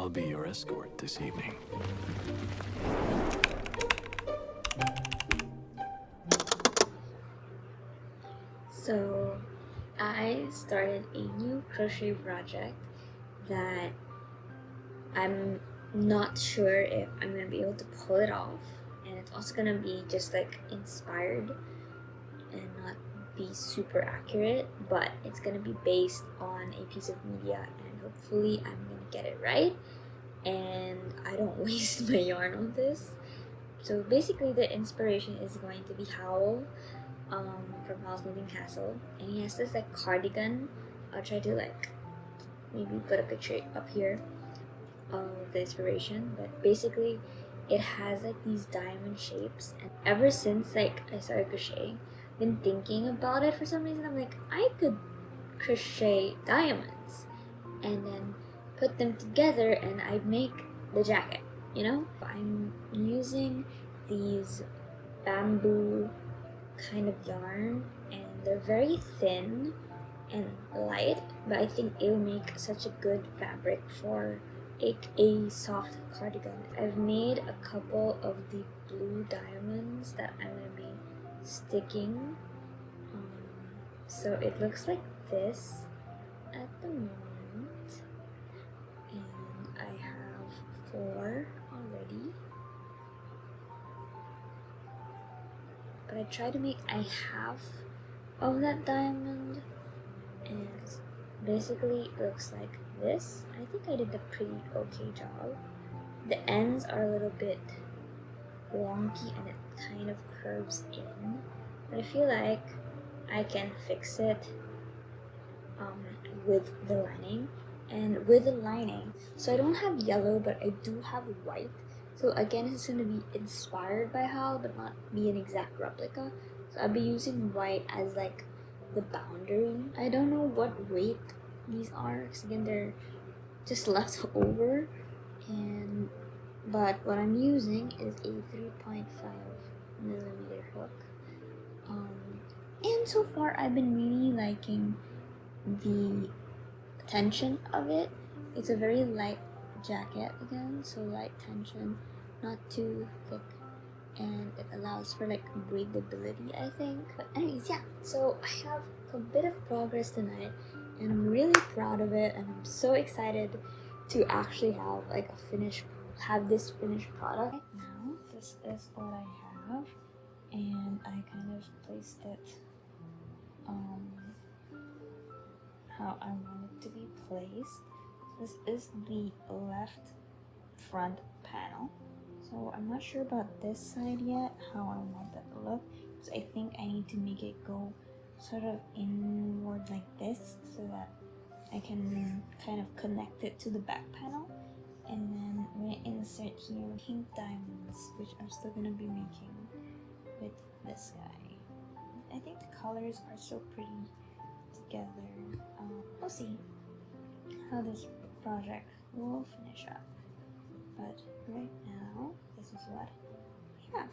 I'll be your escort this evening. So I started a new crochet project that I'm not sure if I'm gonna be able to pull it off, and it's also gonna be just like inspired and not be super accurate, but it's gonna be based on a piece of media, and hopefully I'm gonna get it right and I don't waste my yarn on this. So basically the inspiration is going to be Howl from Howl's Moving Castle, and he has this like cardigan. I'll try to like maybe put a picture up here of the inspiration, but basically it has like these diamond shapes, and ever since like I started crocheting, I've been thinking about it for some reason. I'm like, I could crochet diamonds and then put them together and I'd make the jacket, you know? I'm using these bamboo kind of yarn, and they're very thin and light, but I think it'll make such a good fabric for a soft cardigan. I've made a couple of the blue diamonds that I'm going to be sticking, so it looks like this at the moment, and I have 4 already, but I try to make a half of that diamond, and basically it looks like this. I think I did a pretty okay job. The ends are a little bit wonky and it kind of curves in, but I feel like I can fix it with the lining. And with the lining, so I don't have yellow, but I do have white. So again, it's going to be inspired by Howl, but not be an exact replica. So I'll be using white as like the boundary. I don't know what weight these are, because again, they're just left over. But what I'm using is a 3.5mm hook. And so far, I've been really liking the tension of it. It's a very light jacket again, so light tension, not too thick, and it allows for like breathability, I think. But anyways, yeah, so I have a bit of progress tonight and I'm really proud of it, and I'm so excited to actually have this finished product. Right now, this is what I have, and I kind of placed it how I want it to be placed. This is the left front panel, so I'm not sure about this side yet, how I want that to look, because I think I need to make it go sort of inward like this, so that I can kind of connect it to the back panel. And then when I insert here pink diamonds, which I'm still gonna be making with this guy. I think the colors are so pretty together. We'll see how this project will finish up, but right now this is what we have.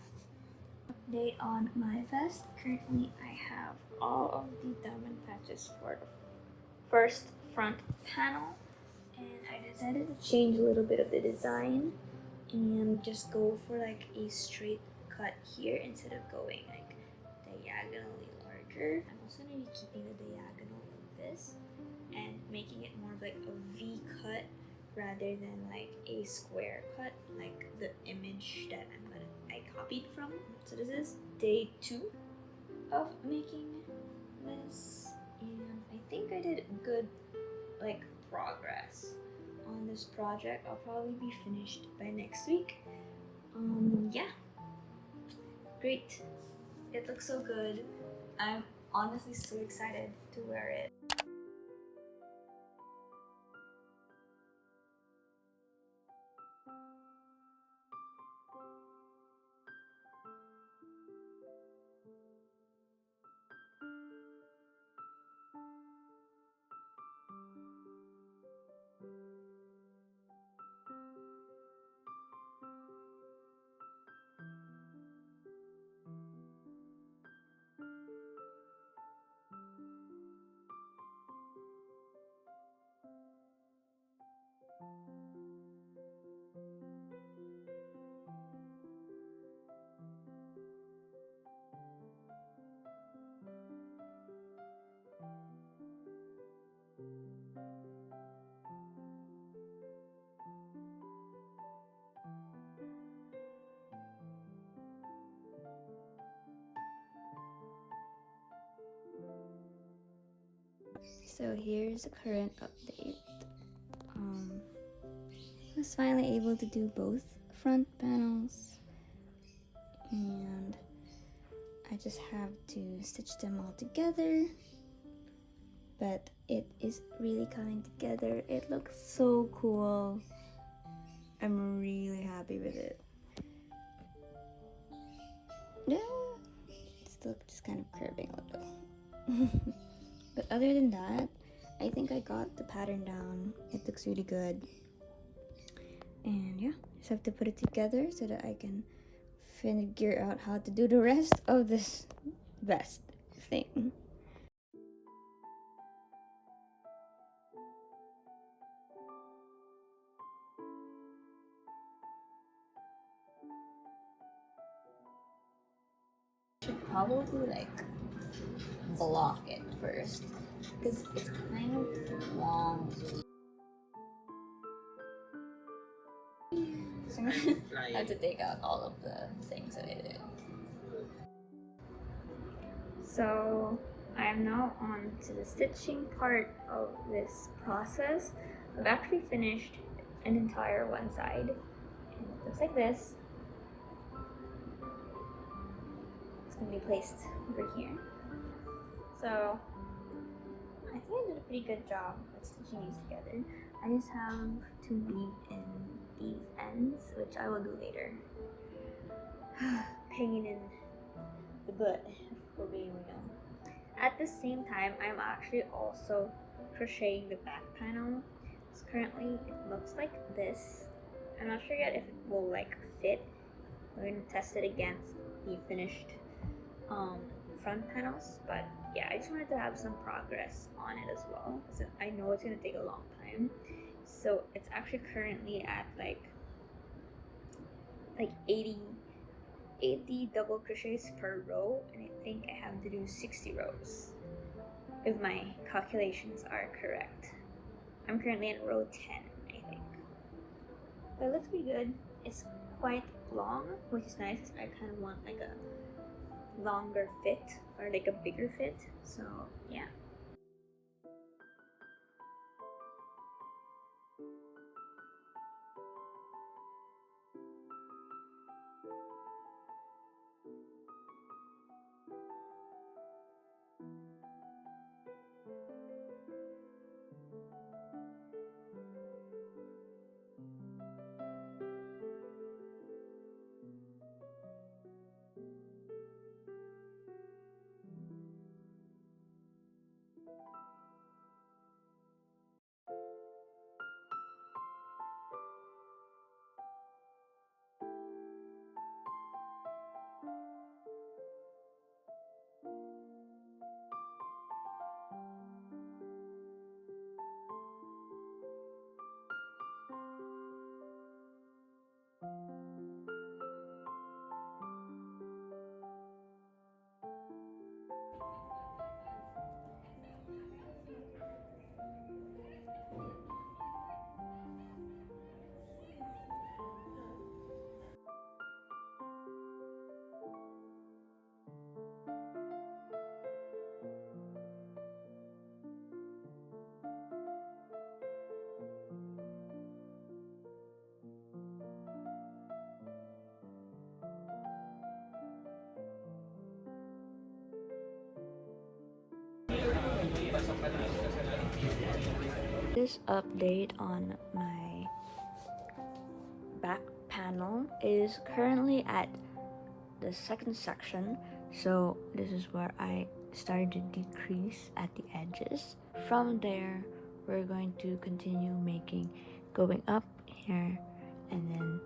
Update on my vest. Currently I have all of the diamond patches for the first front panel, and I decided to change a little bit of the design and just go for like a straight cut here instead of going like diagonally larger. I'm also going to be keeping the diagonal like this and making it more of like a V cut rather than like a square cut, like the image that I copied from. So this is day 2 of making this, and I think I did good like progress on this project. I'll probably be finished by next week. Yeah, great. It looks so good. I'm honestly so excited to wear it. So here's the current update. I was finally able to do both front panels, and I just have to stitch them all together, but it is really coming together. It looks so cool. I'm really happy with it. Yeah, it's still just kind of curving a little. But other than that, I think I got the pattern down. It looks really good. And yeah, just have to put it together so that I can figure out how to do the rest of this vest thing. Should probably like block it first because it's kind of long. So I'm gonna have to take out all of the things that I did. So I'm now on to the stitching part of this process. I've actually finished an entire one side, and it looks like this. It's gonna be placed over here. So I think I did a pretty good job at stitching these together. I just have to weave in these ends, which I will do later. Pain in the butt, for being real. At the same time, I'm actually also crocheting the back panel. So currently it looks like this. I'm not sure yet if it will like fit. We're gonna test it against the finished front panels, but yeah, I just wanted to have some progress on it as well because I know it's gonna take a long time. So it's actually currently at like 80 double crochets per row, and I think I have to do 60 rows if my calculations are correct. I'm currently at row 10, I think. But it looks pretty good. It's quite long, which is nice. I kind of want like a longer fit or like a bigger fit, so yeah. This update on my back panel is currently at the second section, so this is where I started to decrease at the edges. From there, we're going to continue going up here and then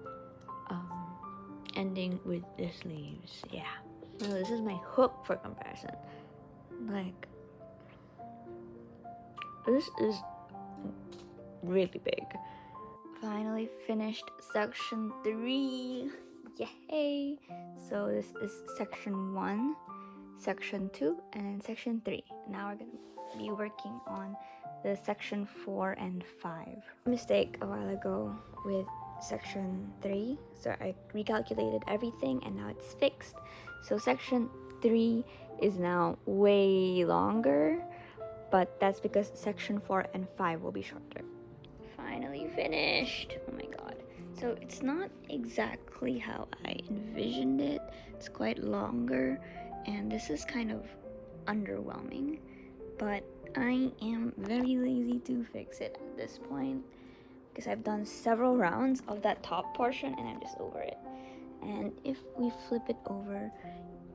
ending with the sleeves. Yeah, so this is my hook for comparison. Like, this is really big. Finally finished section 3. Yay! So this is section 1, section 2, and then section 3. Now we're gonna be working on the section 4 and 5. Mistake a while ago with section 3, so I recalculated everything and now it's fixed. So section 3 is now way longer, but that's because section 4 and 5 will be shorter. Finally finished. Oh my god. So it's not exactly how I envisioned it. It's quite longer, and this is kind of underwhelming, but I am very lazy to fix it at this point because I've done several rounds of that top portion and I'm just over it. And if we flip it over,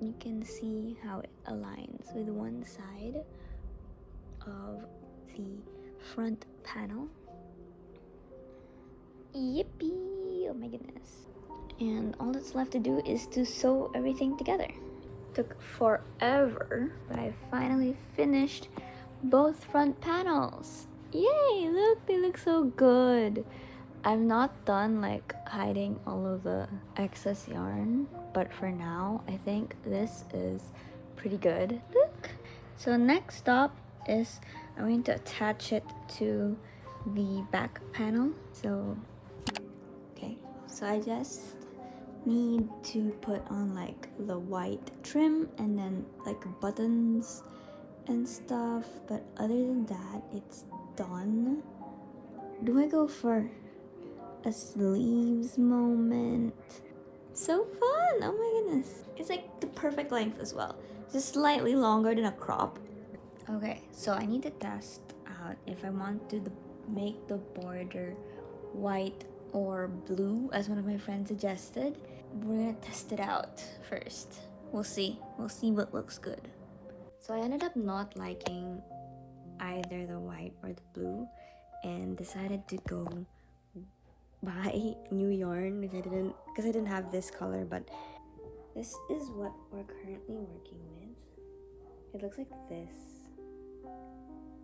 you can see how it aligns with one side of the front panel. Yippee! Oh my goodness. And all that's left to do is to sew everything together. Took forever, but I finally finished both front panels. Yay! Look, they look so good. I'm not done like hiding all of the excess yarn, but for now I think this is pretty good. Look! So next stop is I'm going to attach it to the back panel. So I just need to put on like the white trim and then like buttons and stuff, but other than that it's done. Do I go for a sleeves moment? So fun! Oh my goodness, it's like the perfect length as well, just slightly longer than a crop. Okay, so I need to test out if I want to make the border white or blue as one of my friends suggested. We're gonna test it out first. We'll see what looks good. So I ended up not liking either the white or the blue and decided to go buy new yarn, which because I didn't have this color, but this is what we're currently working with. It looks like this.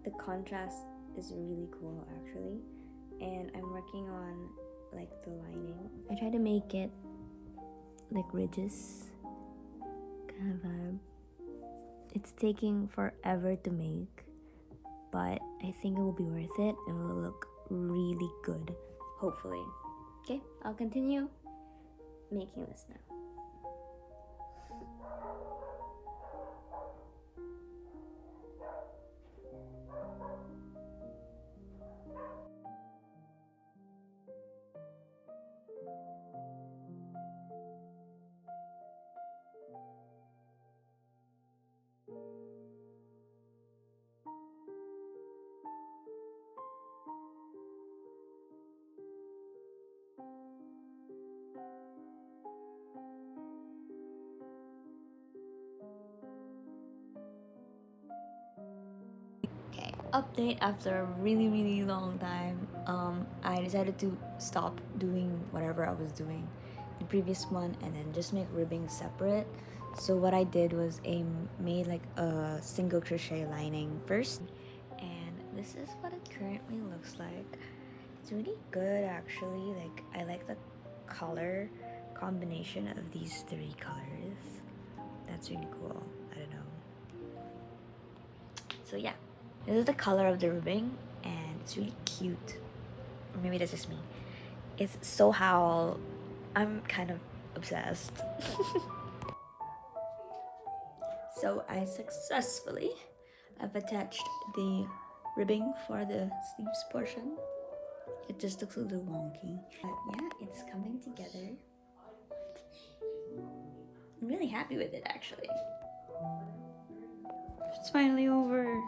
The contrast is really cool actually, and I'm working on like the lining. I try to make it like ridges kind of vibe. It's taking forever to make, but I think it will be worth it. It will look really good, hopefully. Okay, I'll continue making this now. Okay, update after a really long time. I decided to stop doing whatever I was doing the previous one and then just make ribbing separate. So what I did was made like a single crochet lining first, and this is what it currently looks like. It's really good actually. Like I like the color combination of these three colors. That's really cool. I don't know. So yeah, this is the color of the ribbing and it's really cute. Or maybe that's just me. It's so Howl. I'm kind of obsessed. So I successfully have attached the ribbing for the sleeves portion. It just looks a little wonky, but yeah, it's coming together. I'm really happy with it actually. It's finally over.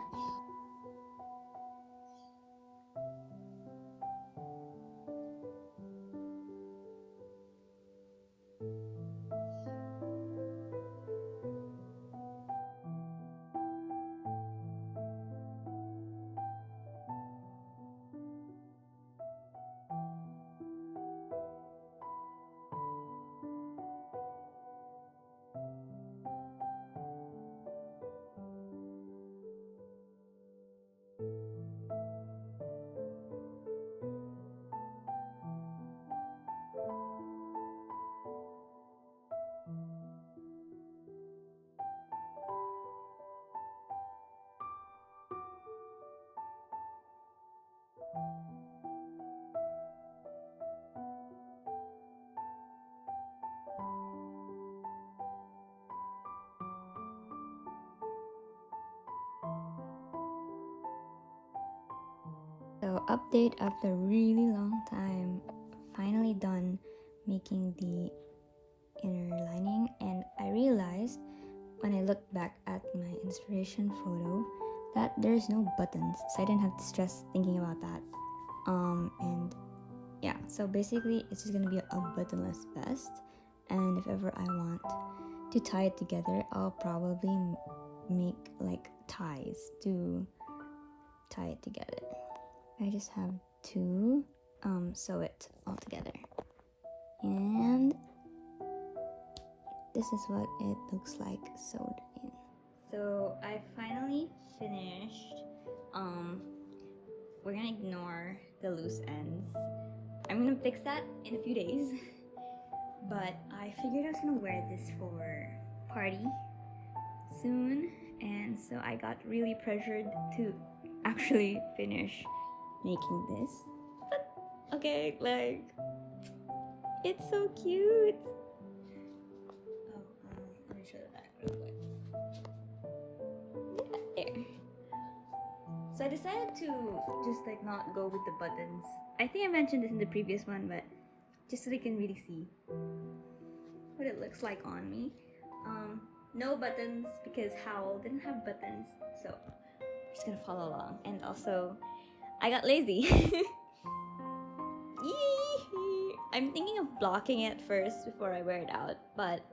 So update after a really long time, finally done making the inner lining, and I realized when I looked back at my inspiration photo that there's no buttons, so I didn't have to stress thinking about that. And yeah, so basically it's just gonna be a buttonless vest, and if ever I want to tie it together, I'll probably make like ties to tie it together. I just have to sew it all together, and this is what it looks like sewed in. So I finally finished. We're gonna ignore the loose ends. I'm gonna fix that in a few days. But I figured I was gonna wear this for party soon, and so I got really pressured to actually finish making this. But okay, like, it's so cute. Oh, let me show the back real quick. Yeah, there. So I decided to just like not go with the buttons. I think I mentioned this in the previous one, but just so they can really see what it looks like on me. No buttons because Howl didn't have buttons, so I'm just gonna follow along. And also, I got lazy. Yee! I'm thinking of blocking it first before I wear it out, but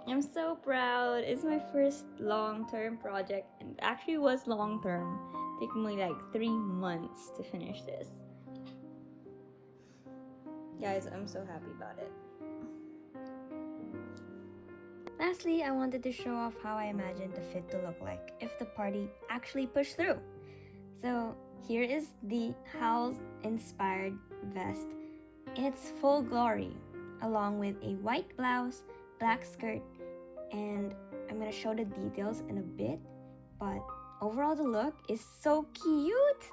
I'm so proud. It's my first long-term project, and it actually was long-term. It took me like 3 months to finish this. Guys, I'm so happy about it. Lastly, I wanted to show off how I imagined the fit to look like if the party actually pushed through. So here is the Howl-inspired vest in its full glory, along with a white blouse, black skirt, and I'm gonna show the details in a bit, but overall the look is so cute.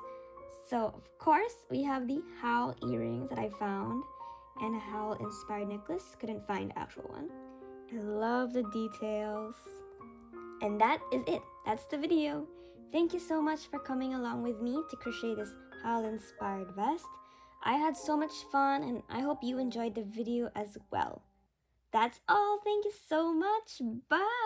So of course we have the Howl earrings that I found and a Howl-inspired necklace. Couldn't find the actual one. I love the details. And that is it. That's the video. Thank you so much for coming along with me to crochet this Howl-inspired vest. I had so much fun, and I hope you enjoyed the video as well. That's all. Thank you so much. Bye.